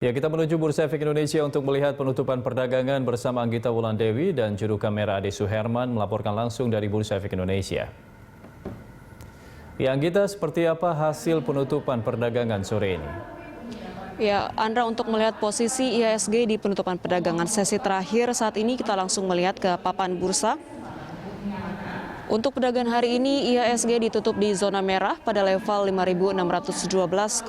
Ya, kita menuju Bursa Efek Indonesia untuk melihat penutupan perdagangan bersama Anggita Wulandewi dan juru kamera Ade Suherman melaporkan langsung dari Bursa Efek Indonesia. Ya, Anggita, seperti apa hasil penutupan perdagangan sore ini? Ya, Andra, untuk melihat posisi IHSG di penutupan perdagangan sesi terakhir saat ini kita langsung melihat ke papan bursa. Untuk perdagangan hari ini, IHSG ditutup di zona merah pada level 5.612,42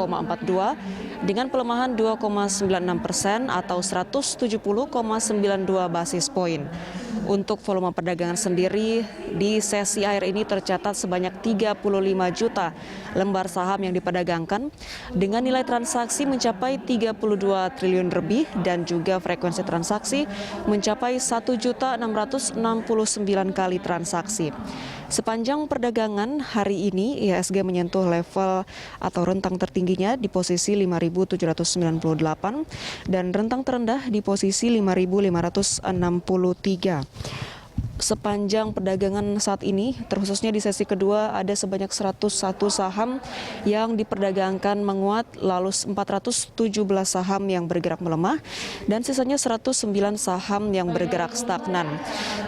dengan pelemahan 2,96% atau 170,92 basis poin. Untuk volume perdagangan sendiri di sesi akhir ini tercatat sebanyak 35 juta lembar saham yang diperdagangkan dengan nilai transaksi mencapai 32 triliun lebih dan juga frekuensi transaksi mencapai 1.669 kali transaksi. Sepanjang perdagangan hari ini, IHSG menyentuh level atau rentang tertingginya di posisi 5.798 dan rentang terendah di posisi 5.563. Sepanjang perdagangan saat ini, terkhususnya di sesi kedua, ada sebanyak 101 saham yang diperdagangkan menguat, lalu 417 saham yang bergerak melemah, dan sisanya 109 saham yang bergerak stagnan.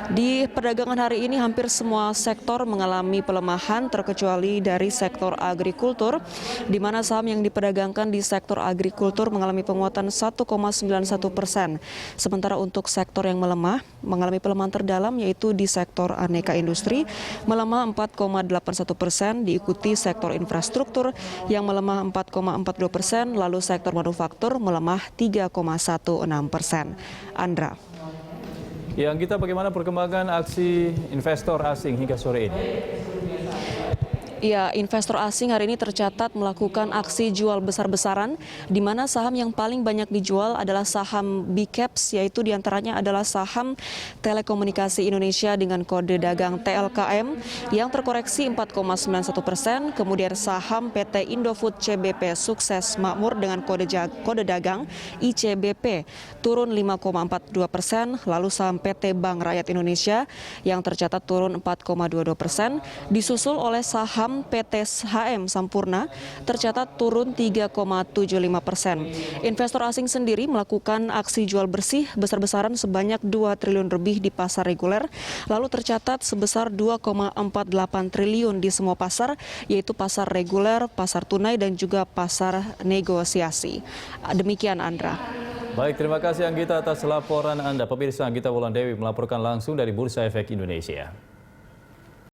Di perdagangan hari ini, hampir semua sektor mengalami pelemahan, terkecuali dari sektor agrikultur, di mana saham yang diperdagangkan di sektor agrikultur mengalami penguatan 1,91%. Sementara untuk sektor yang melemah, mengalami pelemahan terdalam, yaitu di sektor aneka industri melemah 4,81%, diikuti sektor infrastruktur yang melemah 4,42%, lalu sektor manufaktur melemah 3,16%. Andra. Ya, Anggita, bagaimana perkembangan aksi investor asing hingga sore ini? Ya, investor asing hari ini tercatat melakukan aksi jual besar-besaran, di mana saham yang paling banyak dijual adalah saham Big Caps, yaitu diantaranya adalah saham Telekomunikasi Indonesia dengan kode dagang TLKM yang terkoreksi 4,91%, kemudian saham PT Indofood CBP Sukses Makmur dengan kode dagang ICBP turun 5,42%, lalu saham PT Bank Rakyat Indonesia yang tercatat turun 4,22%, disusul oleh saham PT HM Sampurna tercatat turun 3,75%. Investor asing sendiri melakukan aksi jual bersih besar-besaran sebanyak 2 triliun lebih di pasar reguler, lalu tercatat sebesar 2,48 triliun di semua pasar, yaitu pasar reguler, pasar tunai, dan juga pasar negosiasi. Demikian, Andra. Baik, terima kasih Anggita atas laporan Anda. Pemirsa, Anggita Wulandewi melaporkan langsung dari Bursa Efek Indonesia.